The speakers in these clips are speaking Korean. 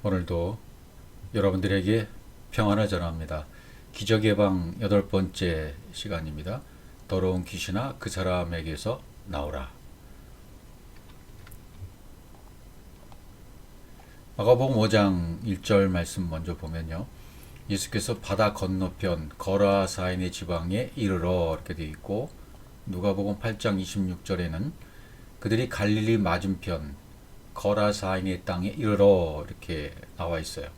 오늘도 여러분들에게 평안을 전합니다. 기적예방 8번째 시간입니다. 더러운 귀신아 그 사람에게서 나오라. 마가복음 5장 1절 말씀 먼저 보면요. 예수께서 바다 건너편 거라사인의 지방에 이르러 이렇게 되어 있고, 누가복음 8장 26절에는 그들이 갈릴리 맞은편 거라사인의 땅에 이르러 이렇게 나와 있어요.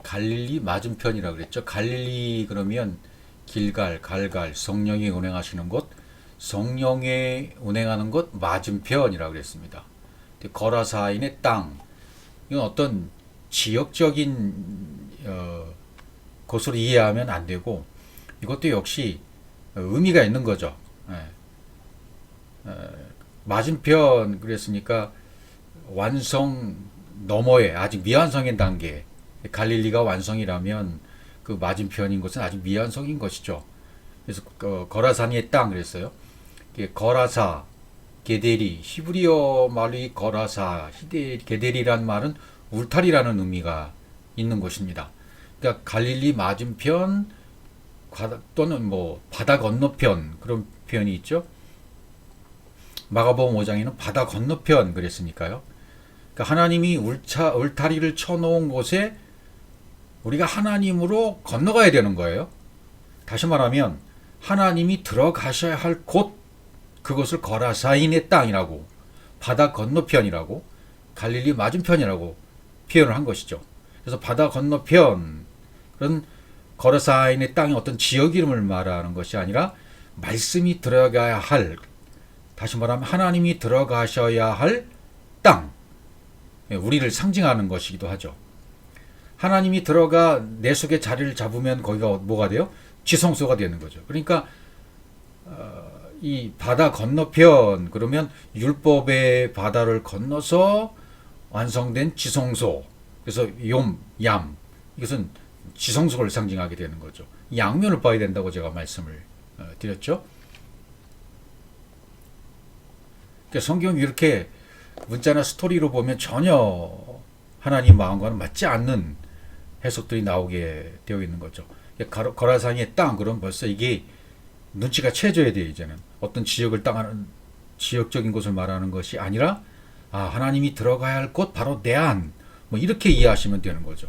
갈릴리 맞은편이라고 그랬죠. 갈릴리 그러면 길갈, 갈갈, 성령이 운행하시는 곳, 성령이 운행하는 곳 맞은편이라고 그랬습니다. 거라사인의 땅, 이건 어떤 지역적인 곳으로 이해하면 안 되고, 이것도 역시 의미가 있는 거죠. 맞은편 그랬으니까 완성 너머에 아직 미완성인 단계, 갈릴리가 완성이라면 그 맞은편인 것은 아직 미완성인 것이죠. 그래서 거라산의 땅 그랬어요. 거라사, 게데리, 히브리어 말로 이 거라사, 게데리라는 말은 울타리라는 의미가 있는 곳입니다. 그러니까 갈릴리 맞은편 또는 뭐 바다 건너편 그런 표현이 있죠. 마가복음 5장에는 바다 건너편 그랬으니까요. 그러니까 하나님이 울타리를 쳐놓은 곳에 우리가 하나님으로 건너가야 되는 거예요. 다시 말하면 하나님이 들어가셔야 할 곳, 그것을 거라사인의 땅이라고, 바다 건너편이라고, 갈릴리 맞은편이라고 표현을 한 것이죠. 그래서 바다 건너편, 그런 거라사인의 땅의 어떤 지역 이름을 말하는 것이 아니라 말씀이 들어가야 할, 다시 말하면 하나님이 들어가셔야 할 땅, 우리를 상징하는 것이기도 하죠. 하나님이 들어가 내 속에 자리를 잡으면 거기가 뭐가 돼요? 지성소가 되는 거죠. 그러니까 이 바다 건너편, 그러면 율법의 바다를 건너서 완성된 지성소, 그래서 얌, 이것은 지성소를 상징하게 되는 거죠. 양면을 봐야 된다고 제가 말씀을 드렸죠. 그러니까 성경이 이렇게 문자나 스토리로 보면 전혀 하나님 마음과는 맞지 않는 해석들이 나오게 되어 있는 거죠. 거라산의 땅, 그럼 벌써 이게 눈치가 채져야 돼요. 이제는 어떤 지역을 땅하는 지역적인 곳을 말하는 것이 아니라 하나님이 들어가야 할 곳 바로 내 안, 뭐 이렇게 이해하시면 되는 거죠.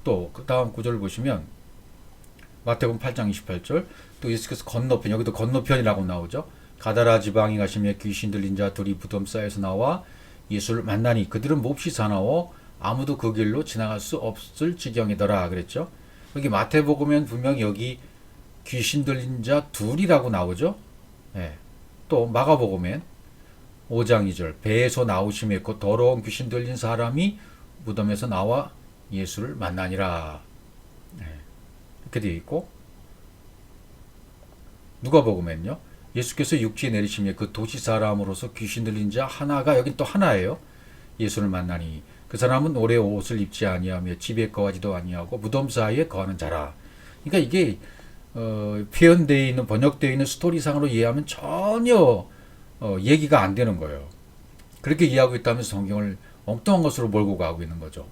또 그 다음 구절을 보시면 마태복음 8장 28절, 또 예수께서 건너편, 여기도 건너편이라고 나오죠. 가다라 지방에 가시며 귀신 들린 자 둘이 무덤사이에서 나와 예수를 만나니 그들은 몹시 사나워 아무도 그 길로 지나갈 수 없을 지경이더라 그랬죠. 여기 마태복음엔 분명히 여기 귀신 들린 자 둘이라고 나오죠. 또 마가복음엔 5장 2절 배에서 나오심에 곧 더러운 귀신 들린 사람이 무덤에서 나와 예수를 만나니라 이렇게 되어 있고, 누가복음엔요 예수께서 육지에 내리시며 그 도시 사람으로서 귀신 들린 자 하나가, 여긴 또 하나예요, 예수를 만나니 그 사람은 오래 옷을 입지 아니하며 집에 거하지도 아니하고 무덤 사이에 거하는 자라. 그러니까 이게 표현되어 있는, 번역되어 있는 스토리상으로 이해하면 전혀 얘기가 안 되는 거예요. 그렇게 이해하고 있다면서 성경을 엉뚱한 것으로 몰고 가고 있는 거죠.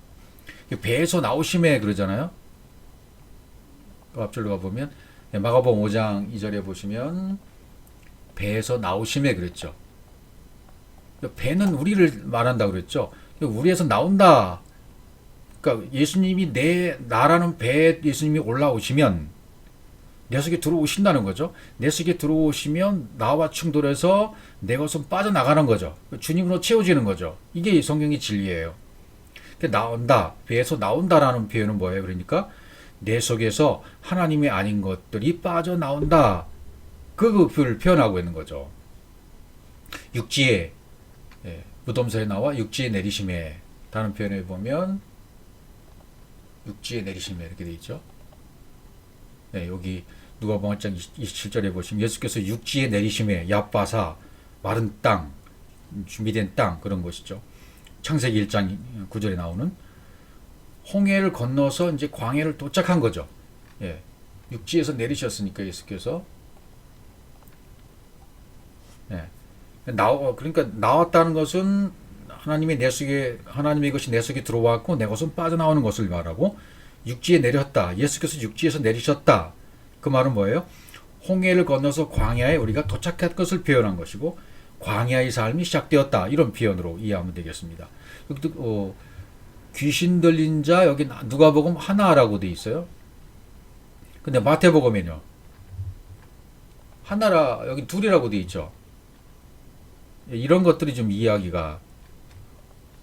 배에서 나오심에 그러잖아요. 앞절로 가보면 마가복음 5장 2절에 보시면 배에서 나오심에 그랬죠. 배는 우리를 말한다고 그랬죠. 우리에서 나온다. 그러니까 예수님이 나라는 배에 예수님이 올라오시면 내 속에 들어오신다는 거죠. 내 속에 들어오시면 나와 충돌해서 내 것은 빠져나가는 거죠. 주님으로 채워지는 거죠. 이게 성경의 진리예요. 나온다, 배에서 나온다라는 표현은 뭐예요? 그러니까 내 속에서 하나님이 아닌 것들이 빠져나온다. 그걸 표현하고 있는 거죠. 육지에, 무덤사에 나와 육지에 내리심에, 다른 표현에 보면 육지에 내리심에 이렇게 되어 있죠. 여기 누가복음 8장 27절에 보시면 예수께서 육지에 내리심에, 얍바사, 마른 땅, 준비된 땅, 그런 것이죠. 창세기 1장 9절에 나오는 홍해를 건너서 이제 광해를 도착한 거죠. 육지에서 내리셨으니까 예수께서 그러니까 나왔다는 것은 하나님의 것이 내 속에 들어왔고 내 것은 빠져나오는 것을 말하고 육지에 내렸다. 예수께서 육지에서 내리셨다. 그 말은 뭐예요? 홍해를 건너서 광야에 우리가 도착할 것을 표현한 것이고 광야의 삶이 시작되었다. 이런 표현으로 이해하면 되겠습니다. 여기도 귀신 들린 자 여기 누가복음 하나라고 돼 있어요. 근데 마태복음에는요. 하나라 여기 둘이라고 돼 있죠. 이런 것들이 좀 이해하기가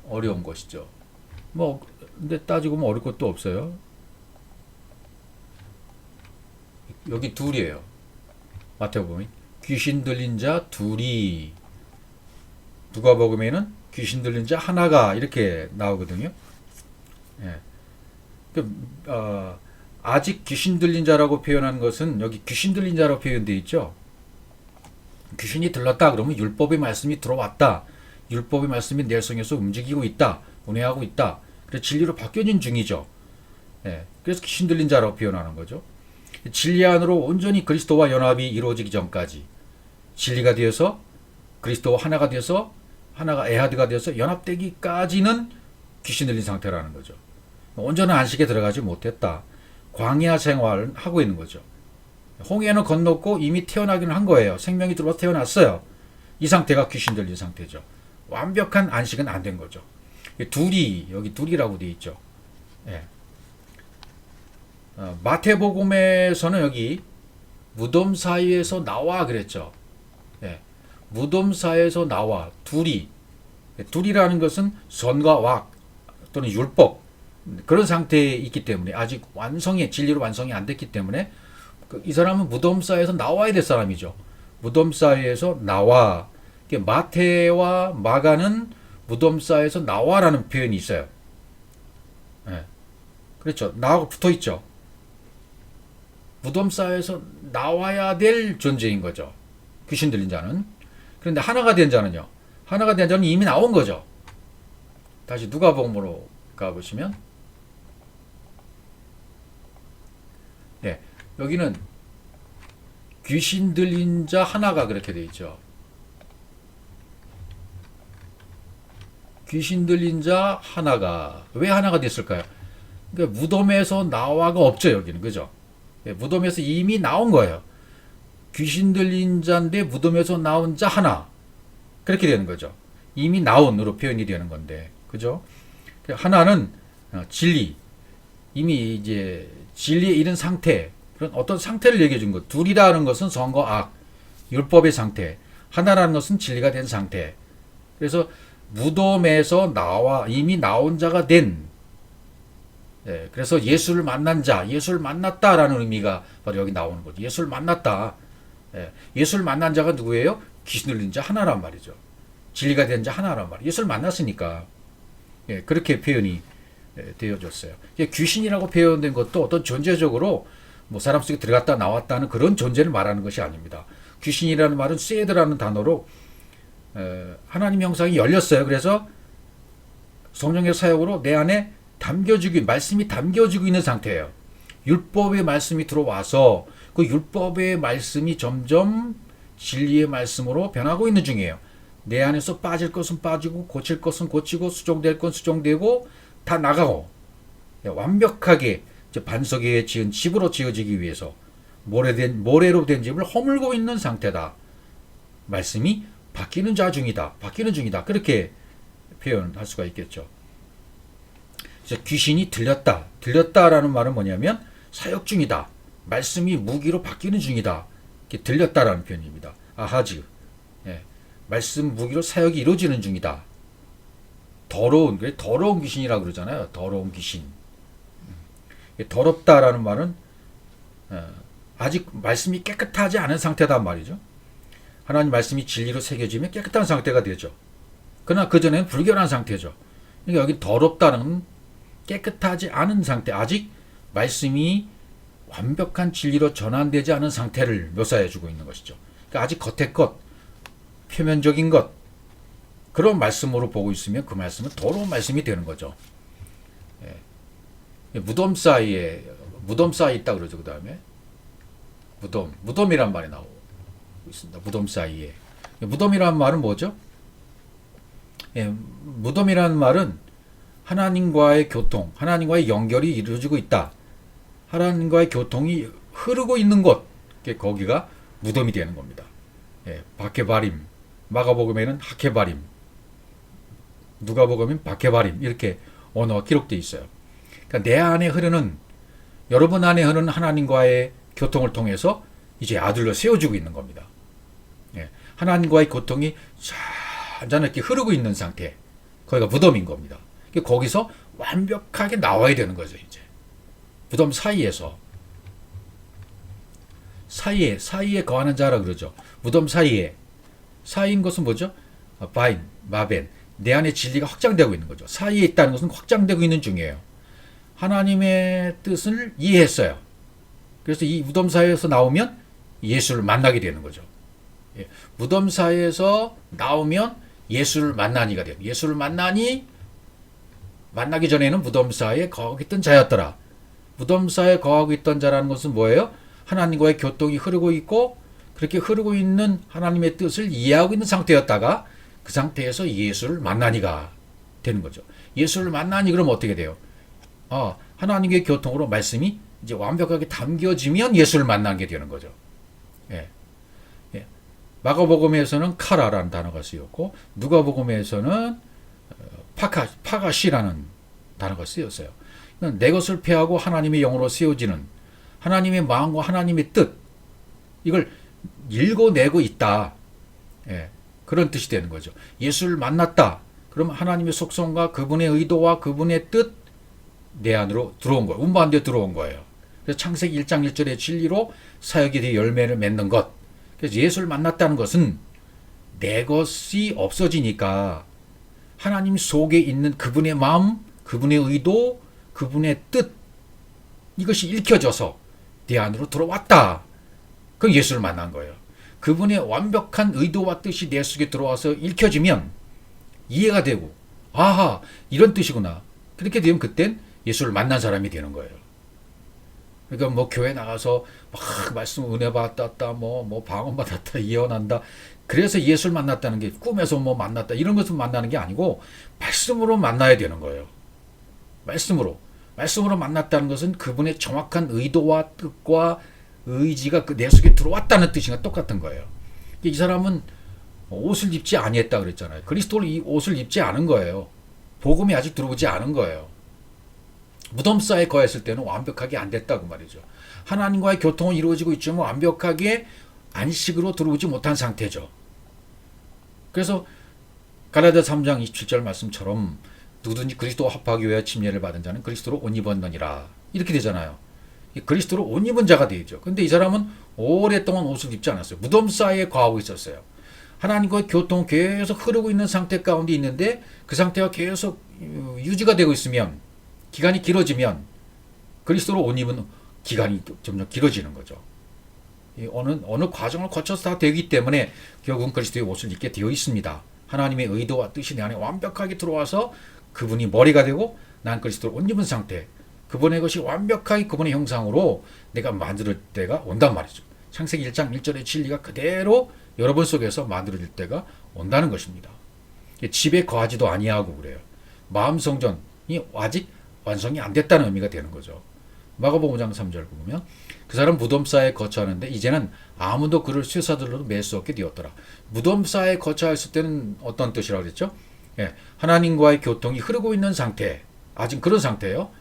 어려운 것이죠. 뭐 근데 따지고 뭐 어릴 것도 없어요. 여기 둘이에요. 마태복음이 귀신 들린 자 둘이, 누가복음에는 귀신 들린 자 하나가 이렇게 나오거든요. 예. 아직 귀신 들린 자라고 표현한 것은 여기 귀신 들린 자라고 표현되어 있죠. 귀신이 들렀다 그러면 율법의 말씀이 들어왔다. 율법의 말씀이 내 성에서 움직이고 있다. 운행하고 있다. 그래서 진리로 바뀌어진 중이죠. 예. 그래서 귀신 들린 자라고 표현하는 거죠. 진리 안으로 온전히 그리스도와 연합이 이루어지기 전까지 진리가 되어서 그리스도와 하나가 되어서 하나가 에하드가 되어서 연합되기까지는 귀신 들린 상태라는 거죠. 온전한 안식에 들어가지 못했다. 광야 생활을 하고 있는 거죠. 홍해는 건넜고 이미 태어나기는 한 거예요. 생명이 들어와서 태어났어요. 이 상태가 귀신 들린 상태죠. 완벽한 안식은 안 된 거죠. 둘이 여기 둘이라고 되어 있죠. 예. 마태복음에서는 여기 무덤 사이에서 나와 그랬죠. 예. 무덤 사이에서 나와 둘이, 둘이라는 것은 선과 악 또는 율법 그런 상태에 있기 때문에 아직 진리로 완성이 안 됐기 때문에 이 사람은 무덤 사이에서 나와야 될 사람이죠. 무덤 사이에서 나와. 마태와 마가는 무덤 사이에서 나와라는 표현이 있어요. 예. 그렇죠. 나하고 붙어 있죠. 무덤 사이에서 나와야 될 존재인 거죠. 귀신 들린 자는. 그런데 하나가 된 자는요. 하나가 된 자는 이미 나온 거죠. 다시 누가복음으로 가보시면 네, 여기는 귀신 들린 자 하나가 그렇게 되어 있죠. 귀신 들린 자 하나가 왜 하나가 됐을까요? 그러니까 무덤에서 나와가 없죠. 여기는. 그죠? 무덤에서 이미 나온 거예요. 귀신 들린 자인데 무덤에서 나온 자 하나. 그렇게 되는 거죠. 이미 나온으로 표현이 되는 건데. 그죠? 하나는 진리. 이미 이제 진리에 이른 상태. 그런 어떤 상태를 얘기해 준 것. 둘이라는 것은 선과 악. 율법의 상태. 하나라는 것은 진리가 된 상태. 그래서 무덤에서 나와 이미 나온 자가 된, 예, 그래서 예수를 만난 자, 예수를 만났다라는 의미가 바로 여기 나오는 거죠. 예수를 만났다. 예, 예수를 만난 자가 누구예요? 귀신 들린 자 하나란 말이죠. 진리가 된 자 하나란 말이에요. 예수를 만났으니까. 예, 그렇게 표현이 되어졌어요. 귀신이라고 표현된 것도 어떤 존재적으로 뭐 사람 속에 들어갔다 나왔다는 그런 존재를 말하는 것이 아닙니다. 귀신이라는 말은 세드라는 단어로 하나님 형상이 열렸어요. 그래서 성령의 사역으로 내 안에 말씀이 담겨지고 있는 상태예요. 율법의 말씀이 들어와서 그 율법의 말씀이 점점 진리의 말씀으로 변하고 있는 중이에요. 내 안에서 빠질 것은 빠지고 고칠 것은 고치고 수정될 건 수정되고 다 나가고 완벽하게 반석에 지은 집으로 지어지기 위해서 모래로 된 집을 허물고 있는 상태다. 말씀이 바뀌는 중이다. 그렇게 표현할 수가 있겠죠. 그래서 귀신이 들렸다라는 말은 뭐냐면 사역 중이다. 말씀이 무기로 바뀌는 중이다. 이렇게 들렸다라는 표현입니다. 아하즈. 예. 말씀 무기로 사역이 이루어지는 중이다. 더러운 귀신이라고 그러잖아요. 더러운 귀신. 더럽다라는 말은 아직 말씀이 깨끗하지 않은 상태단 말이죠. 하나님 말씀이 진리로 새겨지면 깨끗한 상태가 되죠. 그러나 그전에는 불결한 상태죠. 그러니까 여기 더럽다는 깨끗하지 않은 상태, 아직 말씀이 완벽한 진리로 전환되지 않은 상태를 묘사해 주고 있는 것이죠. 그러니까 아직 겉의 것, 표면적인 것, 그런 말씀으로 보고 있으면 그 말씀은 더러운 말씀이 되는 거죠. 예. 무덤 사이에 있다 그러죠. 그 다음에 무덤이란 말이 나오고 있습니다. 무덤 사이에. 무덤이라는 말은 뭐죠? 무덤이라는 말은 하나님과의 교통, 하나님과의 연결이 이루어지고 있다. 하나님과의 교통이 흐르고 있는 곳, 거기가 무덤이 되는 겁니다. 바케바림, 마가복음에는 하케바림, 누가복음은 바케바림 이렇게 언어가 기록되어 있어요. 그러니까 내 안에 흐르는, 여러분 안에 흐르는 하나님과의 교통을 통해서 이제 아들로 세워지고 있는 겁니다. 하나님과의 교통이 잔잔하게 흐르고 있는 상태, 거기가 무덤인 겁니다. 거기서 완벽하게 나와야 되는 거죠. 이제 무덤 사이에서 사이에 거하는 자라 그러죠. 무덤 사이인 것은 뭐죠? 바인, 마벤, 내 안에 진리가 확장되고 있는 거죠. 사이에 있다는 것은 확장되고 있는 중이에요. 하나님의 뜻을 이해했어요. 그래서 이 무덤 사이에서 나오면 예수를 만나게 되는 거죠. 무덤 사이에서 나오면 예수를 만나니가 돼요. 예수를 만나기 전에는 무덤 사이에 거하고 있던 자였더라. 무덤 사이에 거하고 있던 자라는 것은 뭐예요? 하나님과의 교통이 흐르고 있고, 그렇게 흐르고 있는 하나님의 뜻을 이해하고 있는 상태였다가 그 상태에서 예수를 만나니가 되는 거죠. 예수를 만나니 그러면 어떻게 돼요? 하나님의 교통으로 말씀이 이제 완벽하게 담겨지면 예수를 만나게 되는 거죠. 마가복음에서는 카라라는 단어가 쓰였고, 누가복음에서는 파가시라는 단어가 쓰였어요. 내 것을 패하고 하나님의 영으로 세워지는 하나님의 마음과 하나님의 뜻, 이걸 읽어내고 있다. 그런 뜻이 되는 거죠. 예수를 만났다. 그러면 하나님의 속성과 그분의 의도와 그분의 뜻, 내 안으로 들어온 거예요. 운반되어 들어온 거예요. 그래서 창세기 1장 1절의 진리로 사역에 대해 열매를 맺는 것. 그래서 예수를 만났다는 것은 내 것이 없어지니까 하나님 속에 있는 그분의 마음, 그분의 의도, 그분의 뜻, 이것이 읽혀져서 내 안으로 들어왔다. 그럼 예수를 만난 거예요. 그분의 완벽한 의도와 뜻이 내 속에 들어와서 읽혀지면 이해가 되고, 아하, 이런 뜻이구나. 그렇게 되면 그땐 예수를 만난 사람이 되는 거예요. 그러니까 뭐 교회 나가서 막 말씀 은혜 받았다, 뭐 방언 받았다, 예언한다. 그래서 예수를 만났다는 게 꿈에서 뭐 만났다 이런 것을 만나는 게 아니고 말씀으로 만나야 되는 거예요. 말씀으로 만났다는 것은 그분의 정확한 의도와 뜻과 의지가 내 속에 들어왔다는 뜻이랑 똑같은 거예요. 이 사람은 옷을 입지 아니했다 그랬잖아요. 그리스도를 이 옷을 입지 않은 거예요. 복음이 아직 들어오지 않은 거예요. 무덤사에 거했을 때는 완벽하게 안 됐다고 말이죠. 하나님과의 교통은 이루어지고 있지만 완벽하게 안식으로 들어오지 못한 상태죠. 그래서 갈라디아 3장 27절 말씀처럼 누구든지 그리스도와 합하기 위해 침례를 받은 자는 그리스도로 옷 입었느니라. 이렇게 되잖아요. 그리스도로 옷 입은 자가 되죠. 근데 이 사람은 오랫동안 옷을 입지 않았어요. 무덤 사이에 거하고 있었어요. 하나님과의 교통은 계속 흐르고 있는 상태 가운데 있는데 그 상태가 계속 유지가 되고 있으면, 기간이 길어지면 그리스도로 옷 입은 기간이 점점 길어지는 거죠. 어느 과정을 거쳐서 다 되기 때문에 결국은 그리스도의 옷을 입게 되어 있습니다. 하나님의 의도와 뜻이 내 안에 완벽하게 들어와서 그분이 머리가 되고 난 그리스도를 옷 입은 상태, 그분의 것이 완벽하게 그분의 형상으로 내가 만들 때가 온단 말이죠. 창세기 1장 1절의 진리가 그대로 여러분 속에서 만들어질 때가 온다는 것입니다. 집에 거하지도 아니하고 그래요. 마음 성전이 아직 완성이 안 됐다는 의미가 되는 거죠. 마가복음 5장 3절 보면 그 사람 무덤사에 거처하는데 이제는 아무도 그를 쇠사들로도 맬 수 없게 되었더라. 무덤사에 거처했을 때는 어떤 뜻이라고 그랬죠? 하나님과의 교통이 흐르고 있는 상태, 아직 그런 상태예요.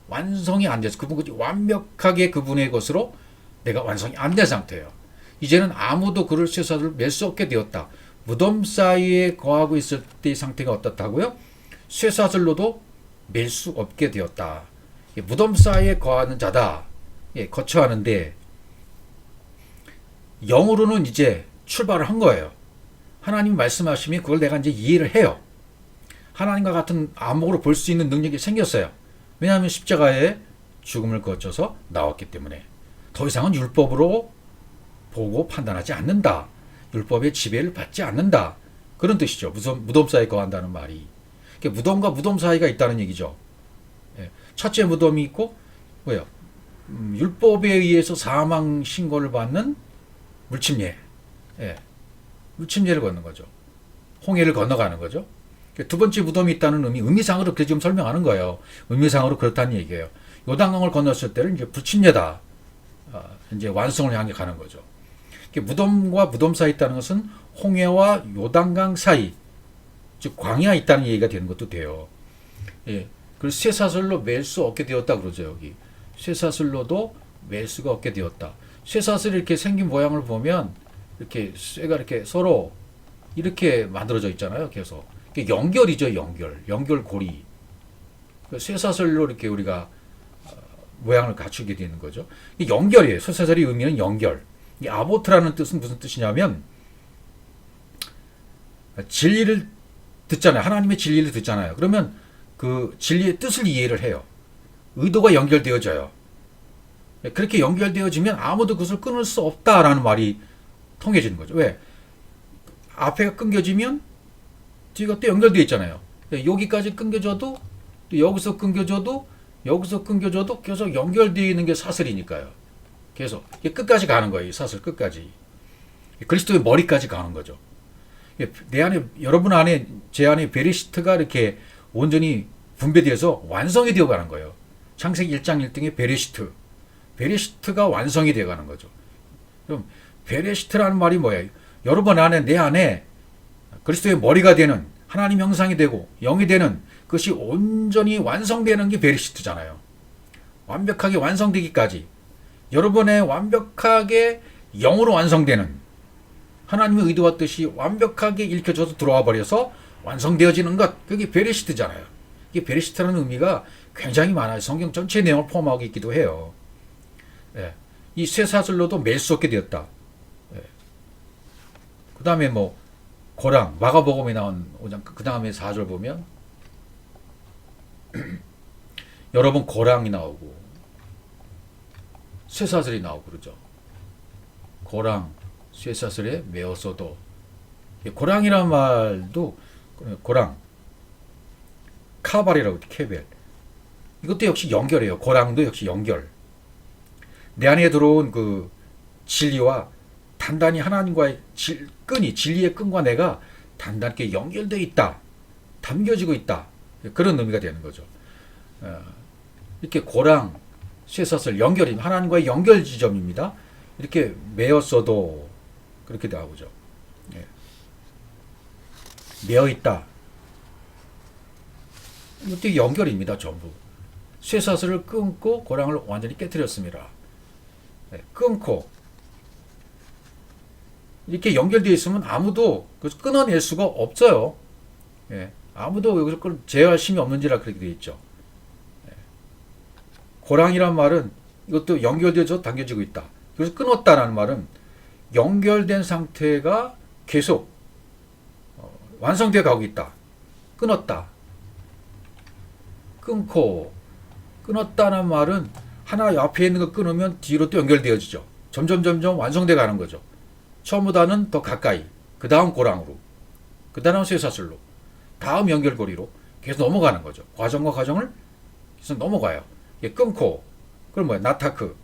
완성이 안 돼서 그분이 완벽하게 그분의 것으로 내가 완성이 안 된 상태예요. 이제는 아무도 그를 쇠사들로 맬 수 없게 되었다. 무덤 사이에 거하고 있을 때의 상태가 어떻다고요? 쇠사슬로도 맬 수 없게 되었다. 무덤 사이에 거하는 자다. 거처하는데 영으로는 이제 출발을 한 거예요. 하나님이 말씀하시면 그걸 내가 이제 이해를 해요. 하나님과 같은 안목으로 볼 수 있는 능력이 생겼어요. 왜냐하면 십자가의 죽음을 거쳐서 나왔기 때문에 더 이상은 율법으로 보고 판단하지 않는다. 율법의 지배를 받지 않는다. 그런 뜻이죠. 무덤 사이에 거한다는 말이. 무덤과 무덤 사이가 있다는 얘기죠. 첫째 무덤이 있고 뭐예요? 율법에 의해서 사망 신고를 받는 물침례. 무침제를 걷는 거죠. 홍해를 건너가는 거죠. 두 번째 무덤이 있다는 의미상으로 그렇게 지금 설명하는 거예요. 의미상으로 그렇다는 얘기예요. 요단강을 건넜을 때는 이제 불침제다. 이제 완성을 향해 가는 거죠. 무덤과 무덤 사이 있다는 것은 홍해와 요단강 사이, 즉 광야에 있다는 얘기가 되는 것도 돼요. 예. 그리고 쇠사슬로 맬 수 없게 되었다 그러죠. 여기 쇠사슬로도 맬 수가 없게 되었다. 쇠사슬이 이렇게 생긴 모양을 보면 이렇게 쇠가 이렇게 서로 이렇게 만들어져 있잖아요. 계속 연결이죠. 연결고리. 쇠사슬로 이렇게 우리가 모양을 갖추게 되는 거죠. 연결이에요. 쇠사슬의 의미는 연결. 이 아보트라는 뜻은 무슨 뜻이냐면 진리를 듣잖아요. 하나님의 진리를 듣잖아요. 그러면 그 진리의 뜻을 이해를 해요. 의도가 연결되어져요. 그렇게 연결되어지면 아무도 그것을 끊을 수 없다라는 말이 통해지는 거죠. 왜? 앞에가 끊겨지면 뒤가 또 연결되어 있잖아요. 여기까지 끊겨져도 또 여기서 끊겨져도 여기서 끊겨져도 계속 연결되어 있는 게 사슬이니까요. 계속 끝까지 가는 거예요. 이 사슬 끝까지. 그리스도의 머리까지 가는 거죠. 내 안에, 여러분 안에, 제 안에 베리시트가 이렇게 온전히 분배되어서 완성이 되어 가는 거예요. 창세기 1장 1등의 베리시트. 베리시트가 완성이 되어 가는 거죠. 그럼 베리시트라는 말이 뭐예요? 여러분 안에, 내 안에 그리스도의 머리가 되는, 하나님 형상이 되고 영이 되는 그것이 온전히 완성되는 게 베리시트잖아요. 완벽하게 완성되기까지. 여러분의 완벽하게 영으로 완성되는 하나님의 의도와 뜻이 완벽하게 읽혀져서 들어와 버려서 완성되어지는 것, 그게 베리시트잖아요. 이게 베리시트라는 의미가 굉장히 많아요. 성경 전체 내용을 포함하고 있기도 해요. 예. 이 쇠사슬로도 맬 수 없게 되었다. 예. 그 다음에 뭐 고랑, 마가복음에 나온 5장 그 다음에 4절 보면 여러 번 고랑이 나오고 쇠사슬이 나오고 그러죠. 고랑, 쇠사슬에 매었어도. 고랑이라는 말도 고랑, 카발이라고 케벨. 이것도 역시 연결이에요. 고랑도 역시 연결. 내 안에 들어온 그 진리와 단단히 하나님과의 끈이, 진리의 끈과 내가 단단하게 연결되어 있다. 담겨지고 있다. 그런 의미가 되는 거죠. 이렇게 고랑, 쇠사슬, 연결이 하나님과의 연결 지점입니다. 이렇게 매었어도 그렇게 나오죠. 예. 매어 있다. 이것도 연결입니다. 전부. 쇠사슬을 끊고 고랑을 완전히 깨뜨렸습니다. 예. 끊고 이렇게 연결되어 있으면 아무도 끊어낼 수가 없어요. 예. 아무도 여기서 제어할 힘이 없는지라 그렇게 되어 있죠. 예. 고랑이란 말은 이것도 연결되어서 당겨지고 있다. 그래서 끊었다라는 말은 연결된 상태가 계속 완성되어 가고 있다. 끊었다. 끊고, 끊었다는 말은 하나 앞에 있는 거 끊으면 뒤로 또 연결되어지죠. 점점 완성되어 가는 거죠. 처음보다는 더 가까이, 그 다음 고랑으로, 그 다음 쇠사슬로, 다음 연결고리로 계속 넘어가는 거죠. 과정과 과정을 계속 넘어가요. 끊고, 그럼 뭐야? 나타크.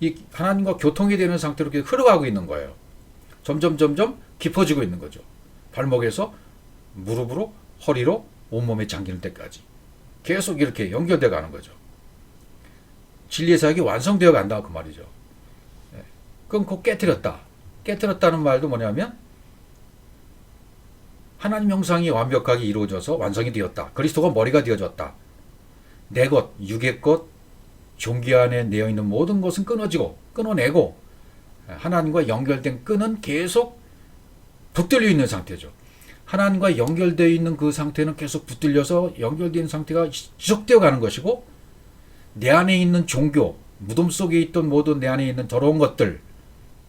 이 하나님과 교통이 되는 상태로 계속 흘러가고 있는 거예요. 점점 깊어지고 있는 거죠. 발목에서 무릎으로, 허리로, 온몸에 잠기는 때까지. 계속 이렇게 연결되어 가는 거죠. 진리의 사역이 완성되어 간다 그 말이죠. 끊고 깨뜨렸다. 깨뜨렸다는 말도 뭐냐면 하나님 형상이 완벽하게 이루어져서 완성이 되었다. 그리스도가 머리가 되어졌다. 내 것, 육의 것, 종기 안에 내어 있는 모든 것은 끊어지고 끊어내고 하나님과 연결된 끈은 계속 붙들려 있는 상태죠. 하나님과 연결되어 있는 그 상태는 계속 붙들려서 연결되어 있는 상태가 지속되어 가는 것이고 내 안에 있는 종교, 무덤 속에 있던 모든 내 안에 있는 더러운 것들,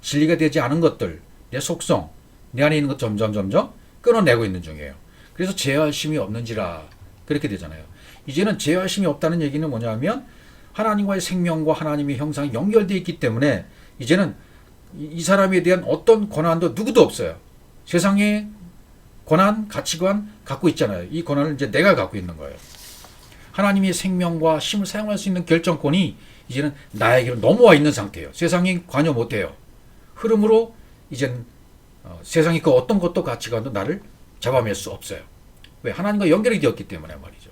진리가 되지 않은 것들, 내 속성, 내 안에 있는 것 점점 끊어내고 있는 중이에요. 그래서 제어할 힘이 없는지라 그렇게 되잖아요. 이제는 제어할 힘이 없다는 얘기는 뭐냐면 하나님과의 생명과 하나님의 형상이 연결되어 있기 때문에 이제는 이 사람에 대한 어떤 권한도 누구도 없어요. 세상의 권한, 가치관 갖고 있잖아요. 이 권한을 이제 내가 갖고 있는 거예요. 하나님의 생명과 힘을 사용할 수 있는 결정권이 이제는 나에게로 넘어와 있는 상태예요. 세상이 관여 못해요. 흐름으로 이제는 세상의 그 어떤 것도 가치관도 나를 잡아맬 수 없어요. 왜? 하나님과 연결이 되었기 때문에 말이죠.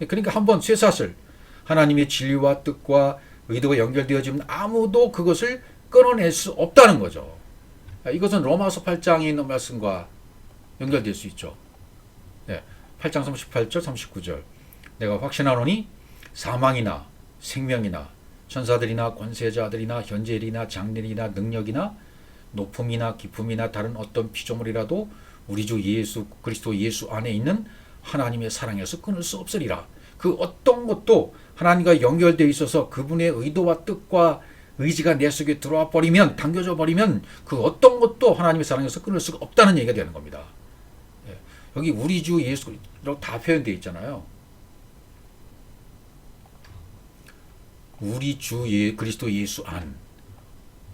그러니까 한번 쇠사슬, 하나님의 진리와 뜻과 의도가 연결되어지면 아무도 그것을 끊어낼 수 없다는 거죠. 이것은 로마서 8장에 있는 말씀과 연결될 수 있죠. 네, 8장 38절 39절 내가 확신하노니 사망이나 생명이나 천사들이나 권세자들이나 현재일이나 장래일이나 능력이나 높음이나 깊음이나 다른 어떤 피조물이라도 우리 주 예수 그리스도 예수 안에 있는 하나님의 사랑에서 끊을 수 없으리라. 그 어떤 것도 하나님과 연결되어 있어서 그분의 의도와 뜻과 의지가 내 속에 들어와 버리면, 당겨져 버리면 그 어떤 것도 하나님의 사랑에서 끊을 수가 없다는 얘기가 되는 겁니다. 여기 우리 주 예수로 다 표현되어 있잖아요. 우리 주 그리스도 예수 안.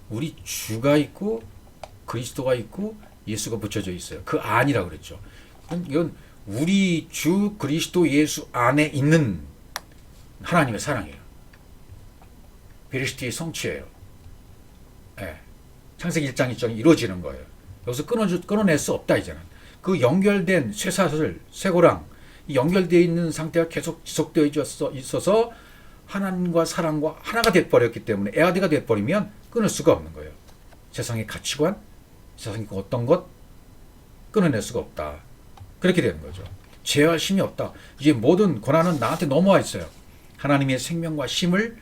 우리 주가 있고 그리스도가 있고 예수가 붙여져 있어요. 그 안이라고 그랬죠. 이건 우리 주 그리스도 예수 안에 있는 하나님의 사랑이에요. 베리시티의 성취예요. 네. 창세기 1장 1장이 이루어지는 거예요. 여기서 끊어낼 수 없다 이제는. 그 연결된 쇠사슬, 쇠고랑 연결되어 있는 상태가 계속 지속되어 있어서 하나님과 사랑과 하나가 돼버렸기 때문에 에아드가 돼버리면 끊을 수가 없는 거예요. 세상의 가치관, 세상의 어떤 것 끊어낼 수가 없다. 그렇게 되는 거죠. 제어할 힘이 없다. 이제 모든 권한은 나한테 넘어와 있어요. 하나님의 생명과 힘을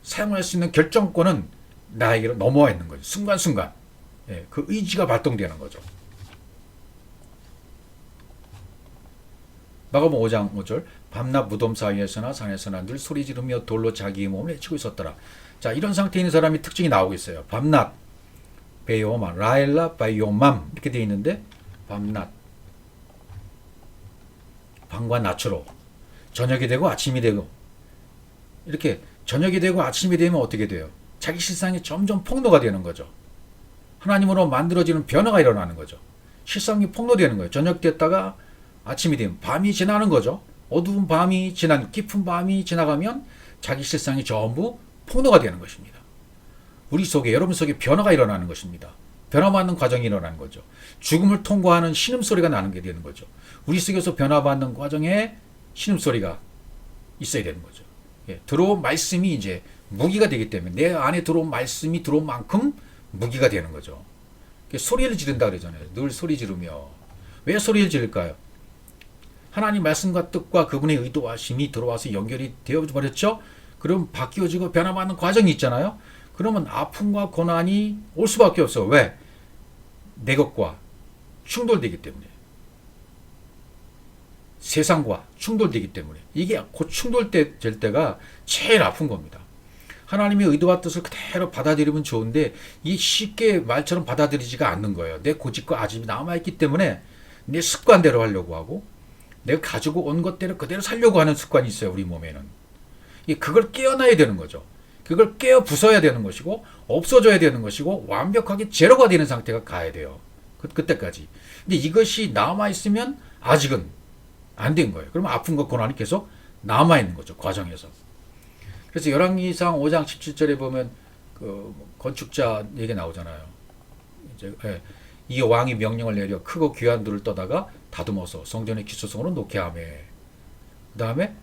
사용할 수 있는 결정권은 나에게로 넘어와 있는 거죠. 순간순간. 예, 그 의지가 발동되는 거죠. 마가복음 5장 5절 밤낮 무덤 사이에서나 산에서나 늘 소리 지르며 돌로 자기의 몸을 해치고 있었더라. 자, 이런 상태에 있는 사람이 특징이 나오고 있어요. 밤낮 베요맘 라엘라 바이오맘 이렇게 되어 있는데 밤낮 밤과 낮으로 저녁이 되고 아침이 되고 이렇게 저녁이 되고 아침이 되면 어떻게 돼요? 자기 실상이 점점 폭로가 되는 거죠. 하나님으로 만들어지는 변화가 일어나는 거죠. 실상이 폭로되는 거예요. 저녁 됐다가 아침이 되면 밤이 지나는 거죠. 어두운 밤이 깊은 밤이 지나가면 자기 실상이 전부 폭로가 되는 것입니다. 우리 속에, 여러분 속에 변화가 일어나는 것입니다. 변화받는 과정이 일어나는 거죠. 죽음을 통과하는 신음소리가 나는 게 되는 거죠. 우리 속에서 변화받는 과정에 신음소리가 있어야 되는 거죠. 예, 들어온 말씀이 이제 무기가 되기 때문에 내 안에 들어온 말씀이 들어온 만큼 무기가 되는 거죠. 소리를 지른다 그러잖아요. 늘 소리 지르며. 왜 소리를 지를까요? 하나님 말씀과 뜻과 그분의 의도와 힘이 들어와서 연결이 되어버렸죠. 그럼 바뀌어지고 변화받는 과정이 있잖아요. 그러면 아픔과 고난이 올 수밖에 없어. 왜? 내 것과 충돌되기 때문에. 세상과 충돌되기 때문에. 이게 곧 충돌될 때가 제일 아픈 겁니다. 하나님의 의도와 뜻을 그대로 받아들이면 좋은데 이 쉽게 말처럼 받아들이지가 않는 거예요. 내 고집과 아집이 남아있기 때문에 내 습관대로 하려고 하고 내가 가지고 온 것대로 그대로 살려고 하는 습관이 있어요. 우리 몸에는. 그걸 깨어나야 되는 거죠. 그걸 깨어 부숴야 되는 것이고 없어져야 되는 것이고 완벽하게 제로가 되는 상태가 가야 돼요. 그때까지. 근데 이것이 남아있으면 아직은 안 된 거예요. 그러면 아픈 것 고난이 계속 남아있는 거죠. 과정에서. 그래서 열왕기상 5장 17절에 보면 그 건축자 얘기 나오잖아요. 이제 이 왕이 명령을 내려 크고 귀한 돌을 떠다가 다듬어서 성전의 기초성으로 놓게 하며 그 다음에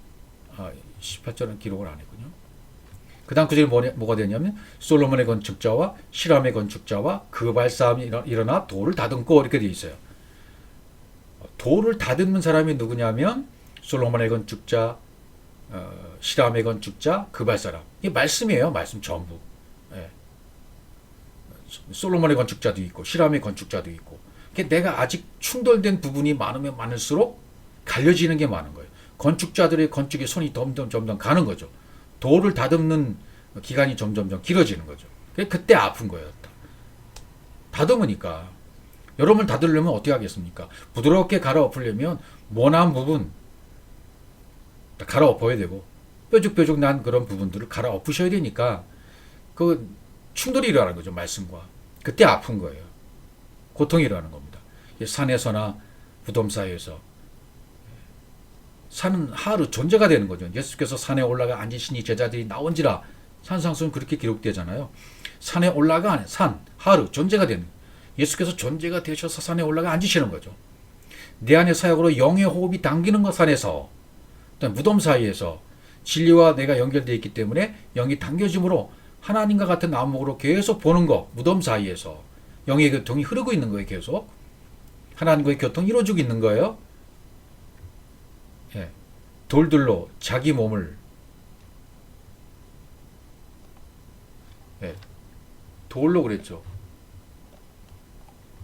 18절은 기록을 안 했군요. 그 다음 구절이 뭐가 되냐면 솔로몬의 건축자와 시람의 건축자와 그 발사함이 일어나 돌을 다듬고 이렇게 되어 있어요. 돌을 다듬는 사람이 누구냐면 솔로몬의 건축자, 시람의 건축자, 그 발사람. 이게 말씀이에요. 말씀 전부. 예. 솔로몬의 건축자도 있고 시람의 건축자도 있고. 내가 아직 충돌된 부분이 많으면 많을수록 갈려지는 게 많은 거예요. 건축자들의 건축에 손이 점점 가는 거죠. 돌을 다듬는 기간이 점점 길어지는 거죠. 그때 아픈 거예요. 다듬으니까. 여러분을 다듬으려면 어떻게 하겠습니까? 부드럽게 갈아엎으려면 모난 부분 다 갈아엎어야 되고 뾰족뾰족 난 그런 부분들을 갈아엎으셔야 되니까 그 충돌이 일어나는 거죠. 말씀과. 그때 아픈 거예요. 고통이 일어나는 겁니다. 산에서나 무덤 사이에서 산은 하루 존재가 되는 거죠. 예수께서 산에 올라가 앉으시니 제자들이 나온지라 산상수는 그렇게 기록되잖아요. 산에 올라가 산 하루 존재가 되는 예수께서 존재가 되셔서 산에 올라가 앉으시는 거죠. 내 안의 사역으로 영의 호흡이 당기는 것 산에서, 무덤 사이에서 진리와 내가 연결되어 있기 때문에 영이 당겨짐으로 하나님과 같은 안목으로 계속 보는 거, 무덤 사이에서 영의 교통이 흐르고 있는 거예요. 계속 하나님과의 교통이 이루어지고 있는 거예요. 예. 돌들로 자기 몸을, 예. 돌로 그랬죠.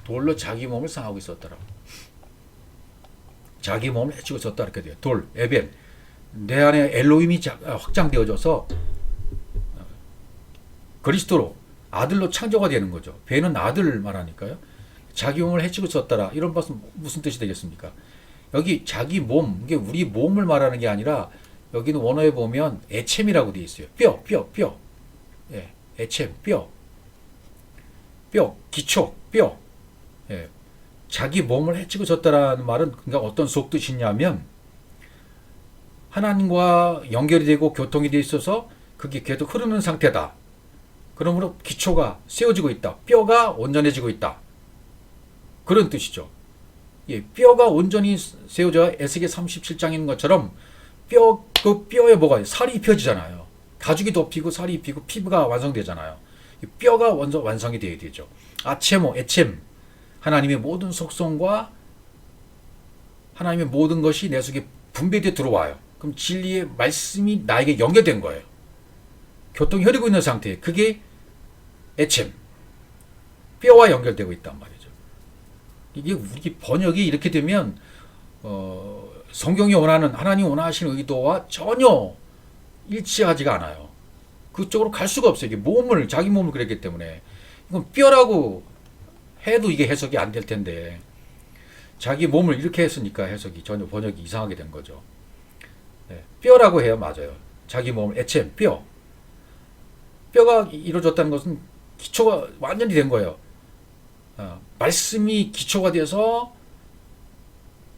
돌로 자기 몸을 상하고 있었더라. 자기 몸을 해치고 있었다 이렇게 돼요. 돌, 에벤. 내 안에 엘로힘이 확장되어져서 그리스도로 아들로 창조가 되는 거죠. 배는 아들 말하니까요. 자기 몸을 해치고 있었더라. 이런 것은 무슨 뜻이 되겠습니까? 여기 자기 몸, 이게 우리 몸을 말하는 게 아니라 여기는 원어에 보면 애챔이라고 되어 있어요. 뼈. 예, 애챔, 뼈, 기초, 뼈. 예, 자기 몸을 해치고 있었다라는 말은 그러니까 어떤 속뜻이냐면 하나님과 연결이 되고 교통이 되어 있어서 그게 계속 흐르는 상태다. 그러므로 기초가 세워지고 있다. 뼈가 온전해지고 있다. 그런 뜻이죠. 예, 뼈가 온전히 세워져 에스겔 37장인 것처럼 그 뼈에 뭐가 살이 입혀지잖아요. 가죽이 덮이고 살이 입히고 피부가 완성되잖아요. 뼈가 완성이 되어야 되죠. 아체모, 에챔. 하나님의 모든 속성과 하나님의 모든 것이 내 속에 분배되어 들어와요. 그럼 진리의 말씀이 나에게 연결된 거예요. 교통이 흐르고 있는 상태. 그게 애챔. 뼈와 연결되고 있단 말이죠. 이게 우리 번역이 이렇게 되면 성경이 원하는 하나님이 원하시는 의도와 전혀 일치하지가 않아요. 그쪽으로 갈 수가 없어요. 이게 자기 몸을 그랬기 때문에 이건 뼈라고 해도 이게 해석이 안 될 텐데 자기 몸을 이렇게 했으니까 해석이 전혀 번역이 이상하게 된 거죠. 네, 뼈라고 해요. 맞아요. 자기 몸을 애챔, 뼈가 이루어졌다는 것은 기초가 완전히 된 거예요. 말씀이 기초가 돼서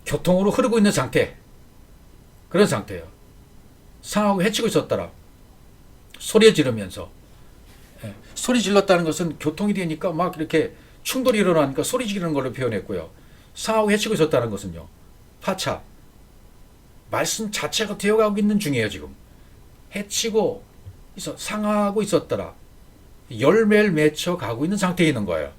교통으로 흐르고 있는 상태. 그런 상태예요. 상하고 해치고 있었더라. 소리 지르면서. 예, 소리 질렀다는 것은 교통이 되니까 막 이렇게 충돌이 일어나니까 소리 지르는 걸로 표현했고요. 상하고 해치고 있었다는 것은요. 파차. 말씀 자체가 되어가고 있는 중이에요. 지금. 해치고 상하고 있었더라. 열매를 맺혀 가고 있는 상태에 있는 거예요.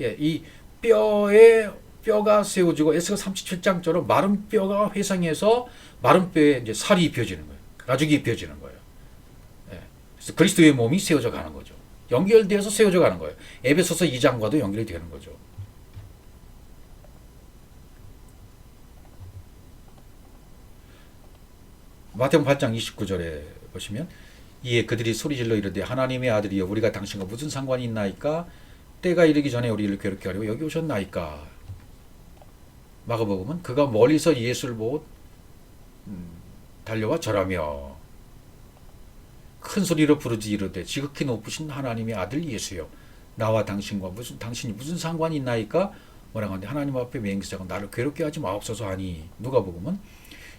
예, 이 뼈가 세워지고 에스겔 37장처럼 마른 뼈가 회상해서 마른 뼈에 이제 살이 입혀지는 거예요. 가죽이 입혀지는 거예요. 예, 그래서 그리스도의 몸이 세워져 가는 거죠. 연결되어서 세워져 가는 거예요. 에베소서 2장과도 연결이 되는 거죠. 마태복음 8장 29절에 보시면 이에 그들이 소리질러 이르되 하나님의 아들이여 우리가 당신과 무슨 상관이 있나이까 때가 이르기 전에 우리를 괴롭게 하려고 여기 오셨나이까. 마가복음은 그가 멀리서 예수를 보고 달려와 절하며 큰 소리로 부르지 이르되 지극히 높으신 하나님의 아들 예수여 나와 당신과 당신이 무슨 상관이 있나이까. 뭐라고 하는데 하나님 앞에 맹세하고 나를 괴롭게 하지 마옵소서 하니. 누가복음은